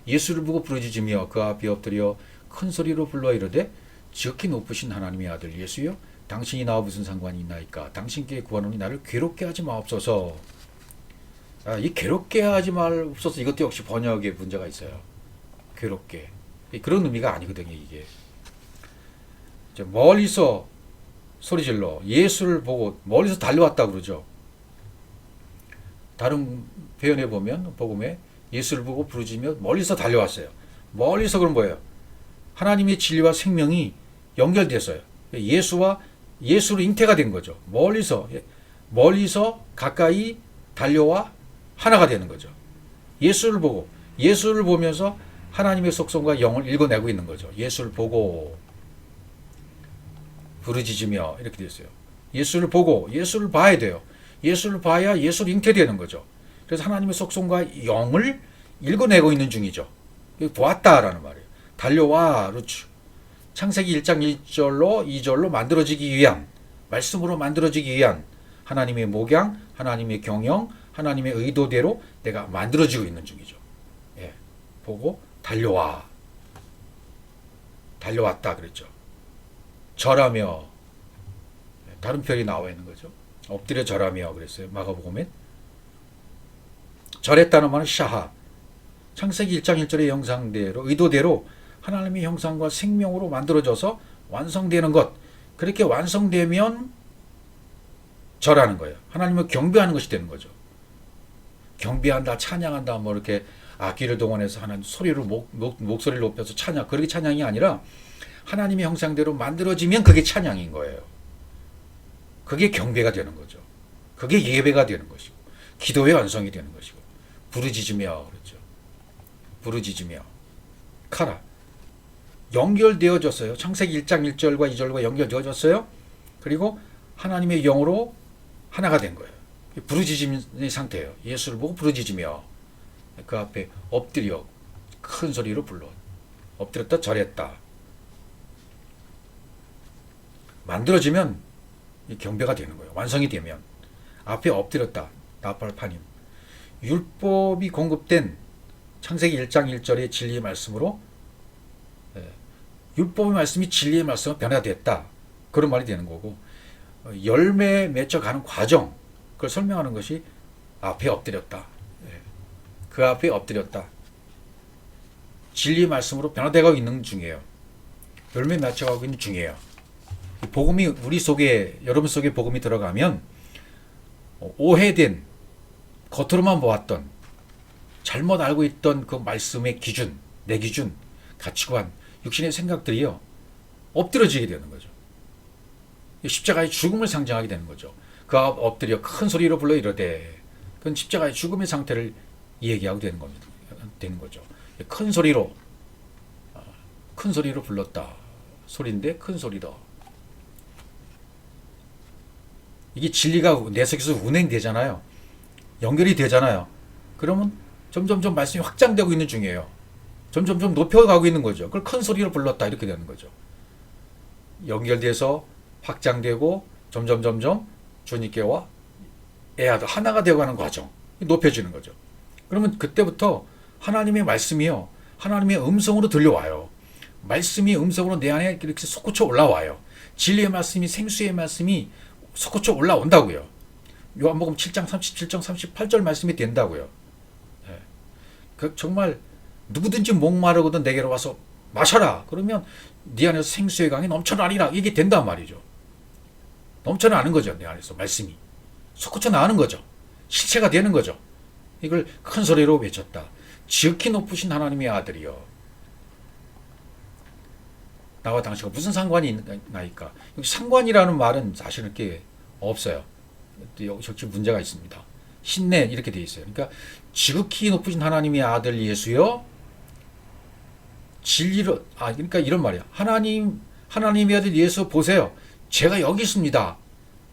예수를 보고 부르짖으며 그 앞에 엎드려 큰 소리로 불러 이르되 지극히 높으신 하나님의 아들 예수여 당신이 나와 무슨 상관이 있나이까. 당신께 구하노니 나를 괴롭게 하지 마옵소서. 이 괴롭게 하지 마옵소서 이것도 역시 번역에 문제가 있어요. 괴롭게. 그런 의미가 아니거든요. 이게 멀리서 소리질러 예수를 보고 멀리서 달려왔다 그러죠. 다른 표현에 보면 복음에 예수를 보고 부르짖으며 멀리서 달려왔어요. 멀리서 그런 거예요. 하나님의 진리와 생명이 연결됐어요. 예수로 잉태가 된 거죠. 멀리서 가까이 달려와 하나가 되는 거죠. 예수를 보면서 하나님의 속성과 영을 읽어내고 있는 거죠. 예수를 보고 부르짖으며 이렇게 됐어요. 예수를 보고 예수를 봐야 돼요. 예수를 봐야 예수로 잉태되는 거죠. 그래서 하나님의 속성과 영을 읽어내고 있는 중이죠. 보았다라는 말이에요. 달려와 루츠. 창세기 1장 1절로 2절로 만들어지기 위한 말씀으로 만들어지기 위한 하나님의 목양, 하나님의 경영, 하나님의 의도대로 내가 만들어지고 있는 중이죠. 예, 보고 달려왔다 그랬죠. 절하며 다른 표현이 나와 있는 거죠. 엎드려 절하며 그랬어요. 마가복음에. 절했다는 말은 샤하. 창세기 1장 1절의 형상대로 의도대로 하나님의 형상과 생명으로 만들어져서 완성되는 것. 그렇게 완성되면 절하는 거예요. 하나님을 경배하는 것이 되는 거죠. 경배한다, 찬양한다, 뭐 이렇게 악기를 동원해서 하나님 소리를 목소리를 높여서 찬양. 그렇게 찬양이 아니라 하나님의 형상대로 만들어지면 그게 찬양인 거예요. 그게 경배가 되는 거죠. 그게 예배가 되는 것이고 기도의 완성이 되는 것이고 부르짖으며 그렇죠. 부르짖으며 카라 연결되어졌어요. 창세기 1장 1절과 2절과 연결되어졌어요. 그리고 하나님의 영으로 하나가 된 거예요. 부르짖음의 상태예요. 예수를 보고 부르짖으며 그 앞에 엎드려 큰 소리로 불러 엎드렸다 절했다. 만들어지면 경배가 되는 거예요. 완성이 되면 앞에 엎드렸다. 나팔파님. 율법이 공급된 창세기 1장 1절의 진리의 말씀으로 율법의 말씀이 진리의 말씀으로 변화됐다. 그런 말이 되는 거고 열매 맺혀가는 과정 그걸 설명하는 것이 앞에 엎드렸다. 그 앞에 엎드렸다. 진리의 말씀으로 변화되고 있는 중이에요. 열매 맺혀가고 있는 중이에요. 복음이 우리 속에 여러분 속에 복음이 들어가면 오해된 겉으로만 보았던 잘못 알고 있던 그 말씀의 기준, 내 기준, 가치관, 육신의 생각들이요 엎드려지게 되는 거죠. 십자가의 죽음을 상징하게 되는 거죠. 그 앞 엎드려 큰 소리로 불러 이르되 그건 십자가의 죽음의 상태를 얘기하고 되는 겁니다. 되는 거죠. 큰 소리로 불렀다. 소리인데 큰 소리다. 이게 진리가 내 속에서 운행되잖아요. 연결이 되잖아요. 그러면 점점점 말씀이 확장되고 있는 중이에요. 점점점 높여가고 있는 거죠. 그걸 큰 소리로 불렀다 이렇게 되는 거죠. 연결돼서 확장되고 점점점점 주님께와 애아도 하나가 되어가는 과정 높여지는 거죠. 그러면 그때부터 하나님의 말씀이요 하나님의 음성으로 들려와요. 말씀이 음성으로 내 안에 이렇게 솟구쳐 올라와요. 진리의 말씀이 생수의 말씀이 솟구쳐 올라온다고요. 요한복음 7장 37장 38절 말씀이 된다고요. 그 정말 누구든지 목마르거든 내게로 와서 마셔라. 그러면 네 안에서 생수의 강이 넘쳐나리라. 이게 된단 말이죠. 넘쳐나는 거죠. 내 안에서 말씀이 솟구쳐 나가는 거죠. 실체가 되는 거죠. 이걸 큰 소리로 외쳤다. 지극히 높으신 하나님의 아들이여. 나와 당신과 무슨 상관이 있나이까. 여기 상관이라는 말은 사실은 이렇게 없어요. 여기 문제가 있습니다. 신내 이렇게 돼 있어요. 그러니까 지극히 높으신 하나님의 아들 예수여 진리로 그러니까 이런 말이야. 하나님의 아들 예수 보세요. 제가 여기 있습니다.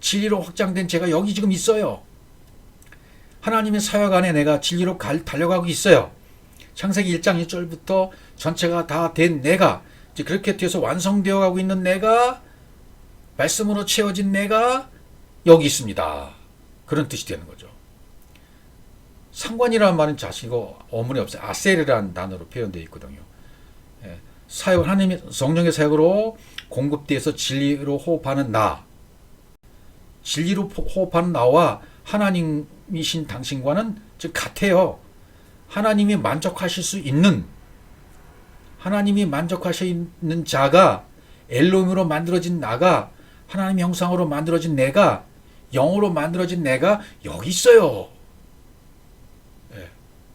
진리로 확장된 제가 여기 지금 있어요. 하나님의 사역 안에 내가 진리로 달려가고 있어요. 창세기 1장 1절부터 전체가 다 된 내가 이제 그렇게 돼서 완성되어 가고 있는 내가 말씀으로 채워진 내가 여기 있습니다. 그런 뜻이 되는 거죠. 상관이라는 말은 자시고 어문이 없어요. 아셀이라는 단어로 표현되어 있거든요. 사역 하나님의 성령의 사역으로 공급돼서 진리로 호흡하는 나, 진리로 호흡하는 나와 하나님이신 당신과는 즉 같아요. 하나님이 만족하실 수 있는 하나님이 만족하시는 자가 엘로힘으로 만들어진 나가 하나님의 형상으로 만들어진 내가 영으로 만들어진 내가 여기 있어요.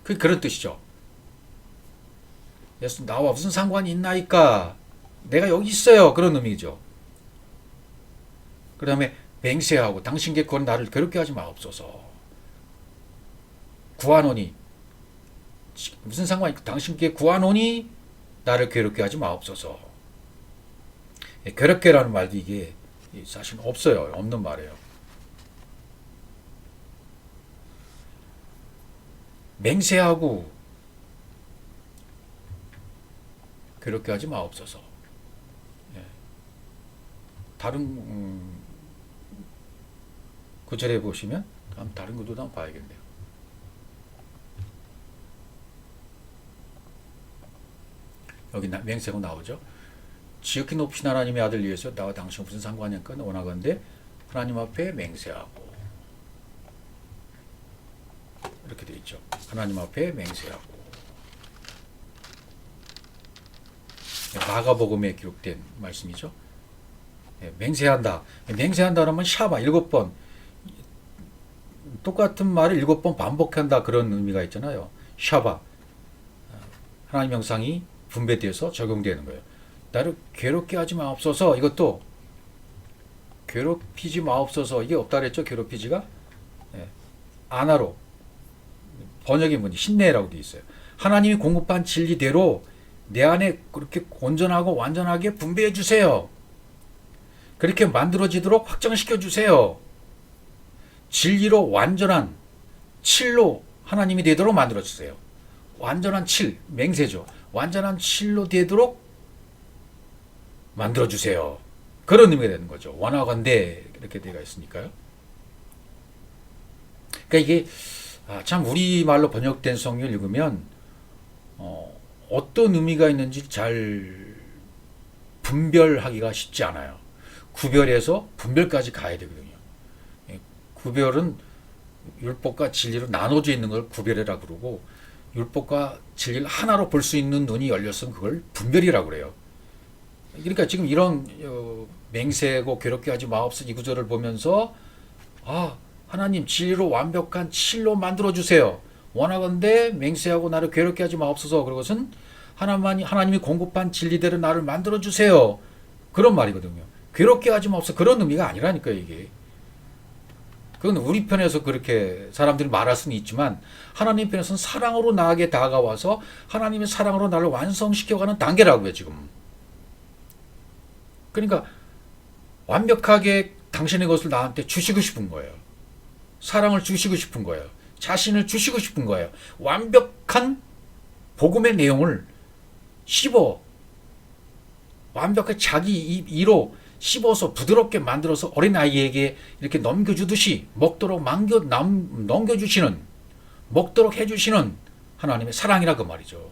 그런 뜻이죠. 예수 나와 무슨 상관이 있나이까? 내가 여기 있어요. 그런 의미죠. 그 다음에 맹세하고 당신께 구원 나를 괴롭게 하지 마옵소서. 구하노니 무슨 상관이 당신께 구하노니 나를 괴롭게 하지 마옵소서. 괴롭게라는 말도 이게 사실 없어요. 없는 말이에요. 맹세하고 괴롭게 하지 마옵소서. 다른 구절에 보시면 다른 것도 한번 봐야겠네요. 여기 맹세하고 나오죠. 지극히 높으신 하나님의 아들 예수 나와 당신 무슨 상관이니까 원하건대 하나님 앞에 맹세하고 이렇게 되어 있죠. 하나님 앞에 맹세하고. 마가복음에 기록된 말씀이죠. 맹세한다. 맹세한다 그러면 샤바 7번 똑같은 말을 7번 반복한다 그런 의미가 있잖아요. 샤바 하나님 형상이 분배되어서 적용되는 거예요. 나를 괴롭게 하지 마옵소서. 이것도 괴롭히지 마옵소서. 이게 없다 그랬죠. 괴롭히지가 아나로 번역의 문이 신내라고 되어 있어요. 하나님이 공급한 진리대로 내 안에 그렇게 온전하고 완전하게 분배해 주세요. 그렇게 만들어지도록 확정시켜 주세요. 진리로 완전한 칠로 하나님이 되도록 만들어 주세요. 완전한 칠, 맹세죠. 완전한 칠로 되도록 만들어 주세요. 그런 의미가 되는 거죠. 원하건대 이렇게 되어 있으니까요. 그러니까 이게 참 우리말로 번역된 성경을 읽으면 어떤 의미가 있는지 잘 분별하기가 쉽지 않아요. 구별해서 분별까지 가야 되거든요. 구별은 율법과 진리로 나눠져 있는 걸 구별이라 그러고 율법과 진리를 하나로 볼 수 있는 눈이 열렸으면 그걸 분별이라고 그래요. 그러니까 지금 이런 맹세고 괴롭게 하지 마옵소서 이 구절을 보면서 하나님 진리로 완벽한 칠로 만들어 주세요. 원하건대 맹세하고 나를 괴롭게 하지 마옵소서. 그것은 하나님이 공급한 진리대로 나를 만들어 주세요. 그런 말이거든요. 괴롭게 하지 마옵소서. 그런 의미가 아니라니까요, 이게. 그건 우리 편에서 그렇게 사람들이 말할 수는 있지만 하나님 편에서는 사랑으로 나에게 다가와서 하나님의 사랑으로 나를 완성시켜가는 단계라고요, 지금. 그러니까 완벽하게 당신의 것을 나한테 주시고 싶은 거예요. 사랑을 주시고 싶은 거예요. 자신을 주시고 싶은 거예요. 완벽한 복음의 내용을 완벽하게 자기 이로 씹어서 부드럽게 만들어서 어린아이에게 이렇게 넘겨주듯이 넘겨주시는, 먹도록 해주시는 하나님의 사랑이라 그 말이죠.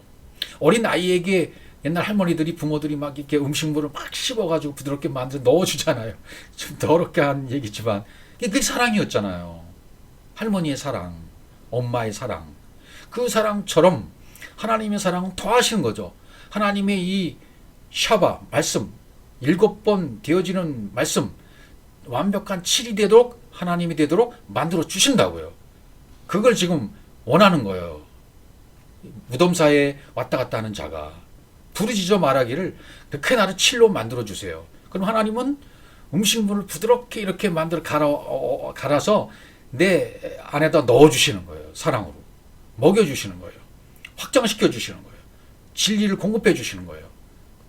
어린아이에게 옛날 할머니들이, 부모들이 막 이렇게 음식물을 막 씹어가지고 부드럽게 만들어 넣어주잖아요. 좀 더럽게 한 얘기지만, 그게 사랑이었잖아요. 할머니의 사랑, 엄마의 사랑. 그 사랑처럼 하나님의 사랑은 더하시는 거죠. 하나님의 이 샤바, 말씀, 7번 되어지는 말씀, 완벽한 7이 되도록, 하나님이 되도록 만들어 주신다고요. 그걸 지금 원하는 거예요. 무덤사에 왔다 갔다 하는 자가 부르짖어 말하기를 그렇게 나를 7로 만들어 주세요. 그럼 하나님은 음식물을 부드럽게 이렇게 갈아서 내 안에다 넣어 주시는 거예요. 사랑으로 먹여 주시는 거예요. 확장시켜 주시는 거예요. 진리를 공급해 주시는 거예요.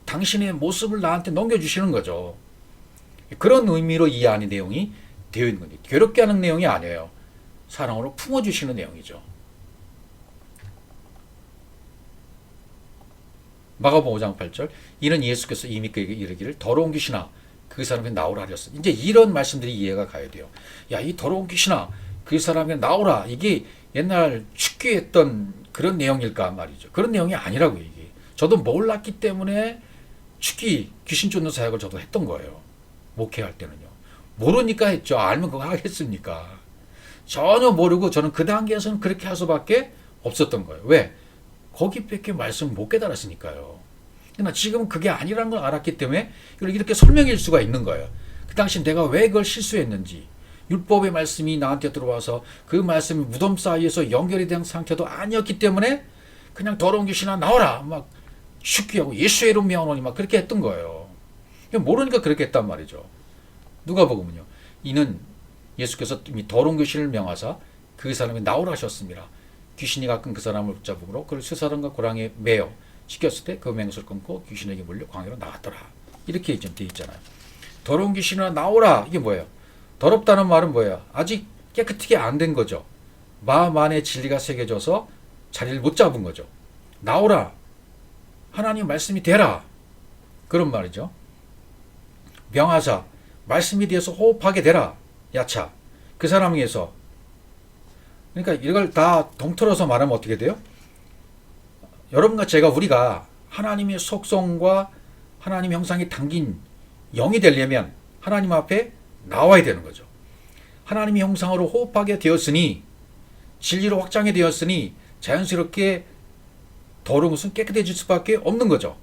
당신의 모습을 나한테 넘겨주시는 거죠. 그런 의미로 이 안의 내용이 되어 있는 거죠. 괴롭게 하는 내용이 아니에요. 사랑으로 품어주시는 내용이죠. 마가복음 5장 8절 이는 예수께서 이미 그에게 이르기를 더러운 귀신아 그 사람에게 나오라 하셨어. 이제 이런 말씀들이 이해가 가야 돼요. 야, 이 더러운 귀신아 그 사람에게 나오라. 이게 옛날 축기했던 그런 내용일까 말이죠. 그런 내용이 아니라고 이게. 저도 몰랐기 때문에 귀신 쫓는 사역을 저도 했던 거예요. 목회할 때는요. 모르니까 했죠. 알면 그거 하겠습니까? 전혀 모르고 저는 그 단계에서는 그렇게 할 수밖에 없었던 거예요. 왜? 거기밖에 말씀을 못 깨달았으니까요. 그러나 지금은 그게 아니라는 걸 알았기 때문에 이렇게 설명일 수가 있는 거예요. 그 당시 내가 왜 그걸 실수했는지, 율법의 말씀이 나한테 들어와서 그 말씀이 무덤 사이에서 연결이 된 상태도 아니었기 때문에 그냥 더러운 귀신아 나와라 막 죽기하고 예수의 이름 명하노니 막 그렇게 했던 거예요. 모르니까 그렇게 했단 말이죠. 누가복음은요. 이는 예수께서 이미 더러운 귀신을 명하사 그 사람이 나오라 하셨습니다. 귀신이 가끔 그 사람을 붙잡음으로 그를 쇠사람과 고랑에 매어 시켰을 때 그 맹수를 끊고 귀신에게 물려 광야로 나왔더라. 이렇게 좀 되어 있잖아요. 더러운 귀신아 나오라. 이게 뭐예요? 더럽다는 말은 뭐예요? 아직 깨끗하게 안 된 거죠. 마음 안에 진리가 새겨져서 자리를 못 잡은 거죠. 나오라. 하나님 말씀이 되라. 그런 말이죠. 명하사 말씀이 되어서 호흡하게 되라. 야차. 그 사람에게서. 그러니까 이걸 다 동틀어서 말하면 어떻게 돼요? 여러분과 우리가 하나님의 속성과 하나님 형상이 담긴 영이 되려면 하나님 앞에 나와야 되는 거죠. 하나님의 형상으로 호흡하게 되었으니 진리로 확장이 되었으니 자연스럽게 더러운 것은 깨끗해질 수밖에 없는 거죠.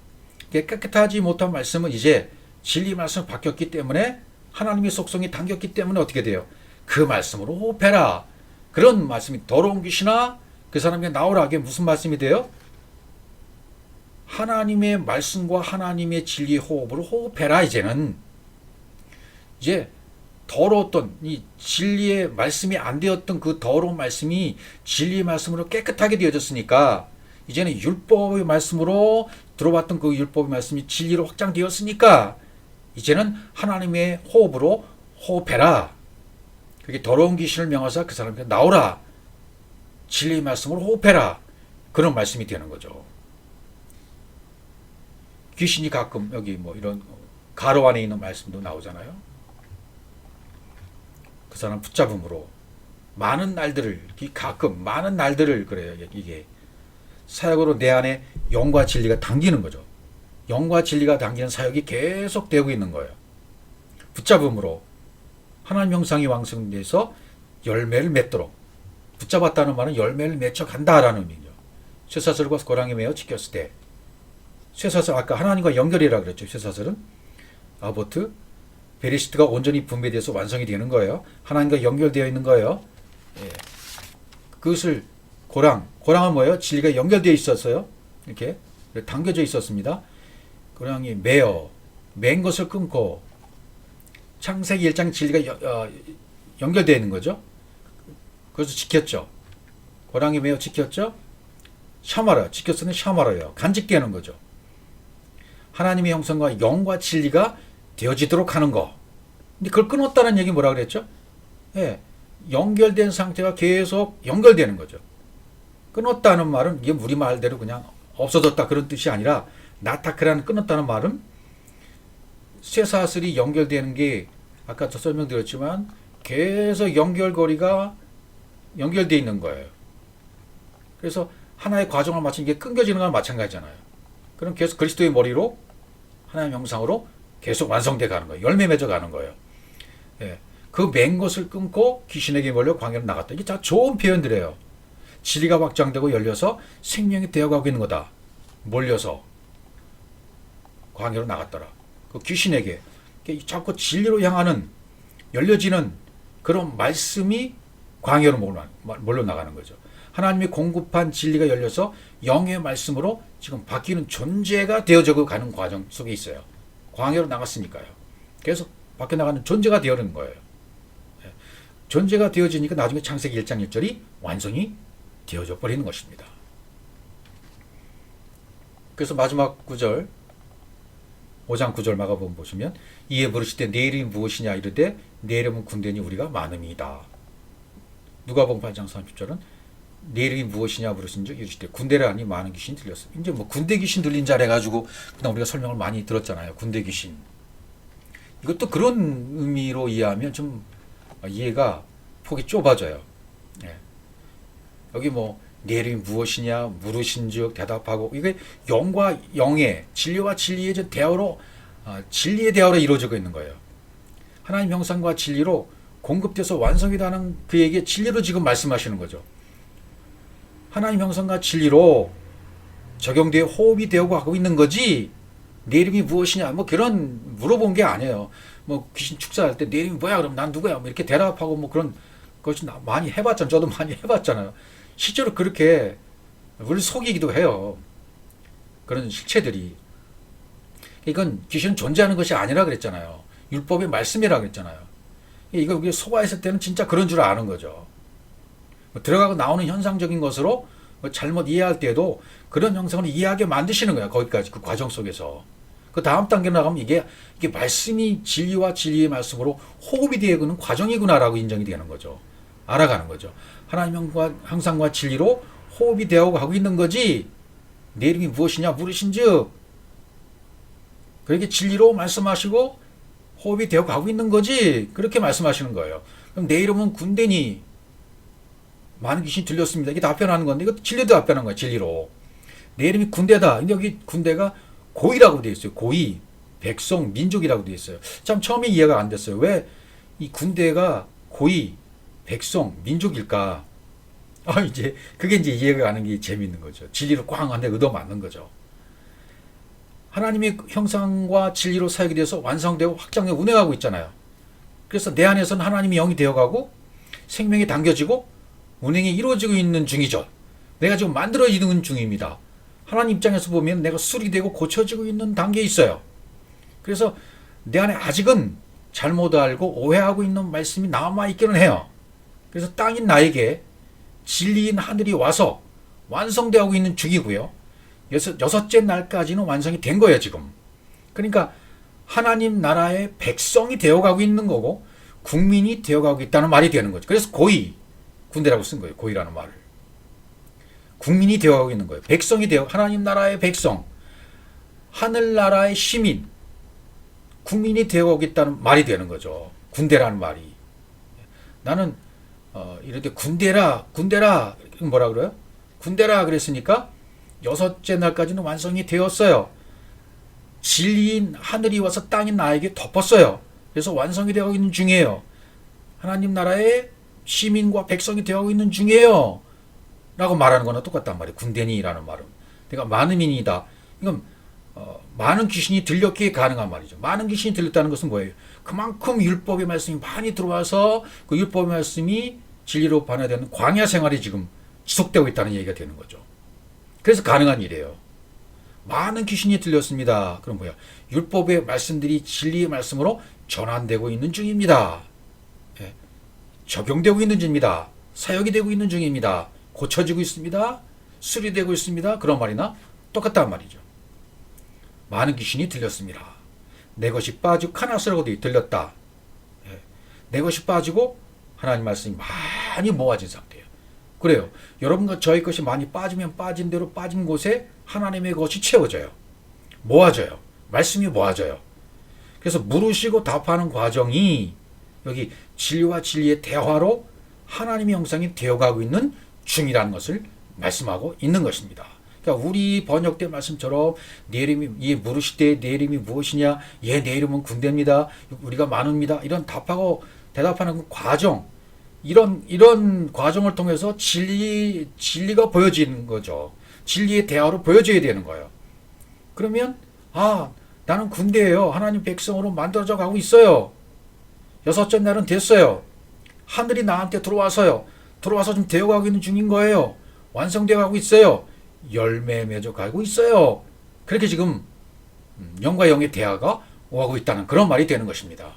깨끗하지 못한 말씀은 이제 진리 말씀으로 바뀌었기 때문에 하나님의 속성이 담겼기 때문에 어떻게 돼요? 그 말씀으로 호흡해라. 그런 말씀이 더러운 귀신아 그 사람에게 나오라. 이게 무슨 말씀이 돼요? 하나님의 말씀과 하나님의 진리의 호흡으로 호흡해라. 이제는 이제 더러웠던 이 진리의 말씀이 안 되었던 그 더러운 말씀이 진리의 말씀으로 깨끗하게 되어졌으니까 이제는 율법의 말씀으로 들어봤던 그 율법의 말씀이 진리로 확장되었으니까 이제는 하나님의 호흡으로 호흡해라. 그게 더러운 귀신을 명하사 그 사람에게 나오라. 진리의 말씀으로 호흡해라. 그런 말씀이 되는 거죠. 귀신이 가끔 여기 뭐 이런 가로 안에 있는 말씀도 나오잖아요. 그 사람 붙잡음으로 많은 날들을 가끔 많은 날들을 그래요. 이게 사역으로 내 안에 영과 진리가 당기는 거죠. 영과 진리가 당기는 사역이 계속 되고 있는 거예요. 붙잡음으로 하나님 형상이 완성돼서 열매를 맺도록 붙잡았다는 말은 열매를 맺혀 간다라는 의미죠. 쇠사슬과 고랑에 매어 지켰을 때 쇠사슬 아까 하나님과 연결이라 그랬죠. 쇠사슬은 아보트 베리시트가 온전히 분배돼서 완성이 되는 거예요. 하나님과 연결되어 있는 거예요. 예. 그것을 고랑은 뭐예요? 진리가 연결되어 있었어요. 이렇게 당겨져 있었습니다. 고랑이 맨 것을 끊고 창세기 1장 진리가 연결되어 있는 거죠. 그래서 지켰죠. 고랑이 매어 지켰죠. 샤마라 지켰으니 샤마라요. 간직되는 거죠. 하나님의 형상과 영과 진리가 되어지도록 하는 거. 근데 그걸 끊었다는 얘기 뭐라 그랬죠? 예, 연결된 상태가 계속 연결되는 거죠. 끊었다는 말은 이게 우리 말대로 그냥 없어졌다 그런 뜻이 아니라 나타크라는 끊었다는 말은 쇠사슬이 연결되는 게 아까 저 설명드렸지만 계속 연결고리가 연결되어 있는 거예요. 그래서 하나의 과정을 마친 게 끊겨지는 건 마찬가지잖아요. 그럼 계속 그리스도의 머리로 하나님의 형상으로 계속 완성돼 가는 거예요. 열매 맺어 가는 거예요. 예. 그 맨 것을 끊고 귀신에게 몰려 광야로 나갔다. 이게 다 좋은 표현들이에요. 진리가 확장되고 열려서 생명이 되어가고 있는 거다. 몰려서 광야로 나갔더라. 그 귀신에게 자꾸 진리로 향하는 열려지는 그런 말씀이 광야로 몰려 나가는 거죠. 하나님이 공급한 진리가 열려서 영의 말씀으로 지금 바뀌는 존재가 되어져 가는 과정 속에 있어요. 광야로 나갔으니까요. 계속 바뀌어 나가는 존재가 되어는 거예요. 존재가 되어지니까 나중에 창세기 1장 1절이 완성이 되어져 버리는 것입니다. 그래서 마지막 구절 5장 9절 마가복음 보시면 이에 물으시되 내 이름이 무엇이냐 이르되 내 이름은 군대니 우리가 많음이다. 누가복음 8장 30절은 내 이름이 무엇이냐 물으신즉 이르시되 군대라니 많은 귀신이 들렸습니다. 이제 뭐 군대 귀신 들린 자 해가지고 그냥 우리가 설명을 많이 들었잖아요. 군대 귀신. 이것도 그런 의미로 이해하면 좀 이해가 폭이 좁아져요. 예. 여기 뭐 내 이름이 무엇이냐 물으신즉 대답하고 이게 영과 영의 진리와 진리의 대화로 진리의 대화로 이루어지고 있는 거예요. 하나님 형상과 진리로 공급돼서 완성이 되는 그에게 진리로 지금 말씀하시는 거죠. 하나님 형상과 진리로 적용되어 호흡이 되고 하고 있는 거지 내 이름이 무엇이냐 뭐 그런 물어본 게 아니에요. 뭐 귀신 축사할 때 내 이름이 뭐야 그럼 난 누구야 뭐 이렇게 대답하고 뭐 그런 것이 많이 해봤잖아요. 저도 많이 해봤잖아요. 실제로 그렇게 우리 속이기도 해요. 그런 실체들이. 이건 귀신은 존재하는 것이 아니라 그랬잖아요. 율법의 말씀이라 그랬잖아요. 이거 우리 속아있을 때는 진짜 그런 줄 아는 거죠. 들어가고 나오는 현상적인 것으로 잘못 이해할 때도 그런 형상을 이해하게 만드시는 거야. 거기까지 그 과정 속에서. 그 다음 단계로 나가면 이게 말씀이 진리와 진리의 말씀으로 호흡이 되어가는 과정이구나라고 인정이 되는 거죠. 알아가는 거죠. 하나님 형상과 진리로 호흡이 되어가고 있는 거지 내 이름이 무엇이냐 물으신즉 그렇게 진리로 말씀하시고 호흡이 되어가고 있는 거지 그렇게 말씀하시는 거예요. 그럼 내 이름은 군대니 많은 귀신이 들렸습니다. 이게 답변하는 건데 이거 진리도 답변한 거야. 진리로. 내 이름이 군대다. 근데 여기 군대가 고의라고 되어 있어요. 고의, 백성, 민족이라고 되어 있어요. 참 처음에 이해가 안 됐어요. 왜 이 군대가 고의, 백성, 민족일까? 이제 그게 이제 이해가 가는 게 재밌는 거죠. 진리로 꽝 한데 얻어맞는 거죠. 하나님의 형상과 진리로 사역이 되어서 완성되고 확장되고 운행하고 있잖아요. 그래서 내 안에서는 하나님의 영이 되어가고 생명이 당겨지고 운행이 이루어지고 있는 중이죠. 내가 지금 만들어지는 중입니다. 하나님 입장에서 보면 내가 수리되고 고쳐지고 있는 단계에 있어요. 그래서 내 안에 아직은 잘못 알고 오해하고 있는 말씀이 남아있기는 해요. 그래서 땅인 나에게 진리인 하늘이 와서 완성되고 있는 중이고요. 여섯째 날까지는 완성이 된 거예요, 지금. 그러니까 하나님 나라의 백성이 되어가고 있는 거고 국민이 되어가고 있다는 말이 되는 거죠. 그래서 고이, 군대라고 쓴 거예요. 고이라는 말을. 국민이 되어가고 있는 거예요. 백성이 되어, 하나님 나라의 백성, 하늘나라의 시민, 국민이 되어가고 있다는 말이 되는 거죠. 군대라는 말이. 나는 이럴 때 군대라 뭐라 그래요? 군대라 그랬으니까 여섯째 날까지는 완성이 되었어요. 진리인 하늘이 와서 땅인 나에게 덮었어요. 그래서 완성이 되어 있는 중이에요. 하나님 나라의 시민과 백성이 되어 있는 중이에요. 라고 말하는 거나 똑같단 말이에요. 군대니라는 말은. 그러니까 많음이니다. 이건 많은 귀신이 들렸기에 가능한 말이죠. 많은 귀신이 들렸다는 것은 뭐예요? 그만큼 율법의 말씀이 많이 들어와서 그 율법의 말씀이 진리로 반영되는 광야 생활이 지금 지속되고 있다는 얘기가 되는 거죠. 그래서 가능한 일이에요. 많은 귀신이 들렸습니다. 그럼 뭐야? 율법의 말씀들이 진리의 말씀으로 전환되고 있는 중입니다. 예. 적용되고 있는 중입니다. 사역이 되고 있는 중입니다. 고쳐지고 있습니다. 수리되고 있습니다. 그런 말이나 똑같단 말이죠. 많은 귀신이 들렸습니다. 내 것이 빠지고 카나스라고 들렸다. 예. 내 것이 빠지고 하나님 말씀이 많이 모아진 상태예요. 그래요. 여러분과 저희 것이 많이 빠지면 빠진 대로 빠진 곳에 하나님의 것이 채워져요. 모아져요. 말씀이 모아져요. 그래서 물으시고 답하는 과정이 여기 진리와 진리의 대화로 하나님의 형상이 되어가고 있는 중이라는 것을 말씀하고 있는 것입니다. 그러니까 우리 번역된 말씀처럼 내 이름이 물으실 때 내 이름이 무엇이냐? 내 이름은 군대입니다. 우리가 많습니다. 이런 답하고 대답하는 그 과정, 이런 과정을 통해서 진리가 보여지는 거죠. 진리의 대화로 보여져야 되는 거예요. 그러면 나는 군대예요. 하나님 백성으로 만들어져 가고 있어요. 여섯째 날은 됐어요. 하늘이 나한테 들어와서 좀 되어가고 있는 중인 거예요. 완성되어 가고 있어요. 열매 맺어 가고 있어요. 그렇게 지금 영과 영의 대화가 오가고 있다는 그런 말이 되는 것입니다.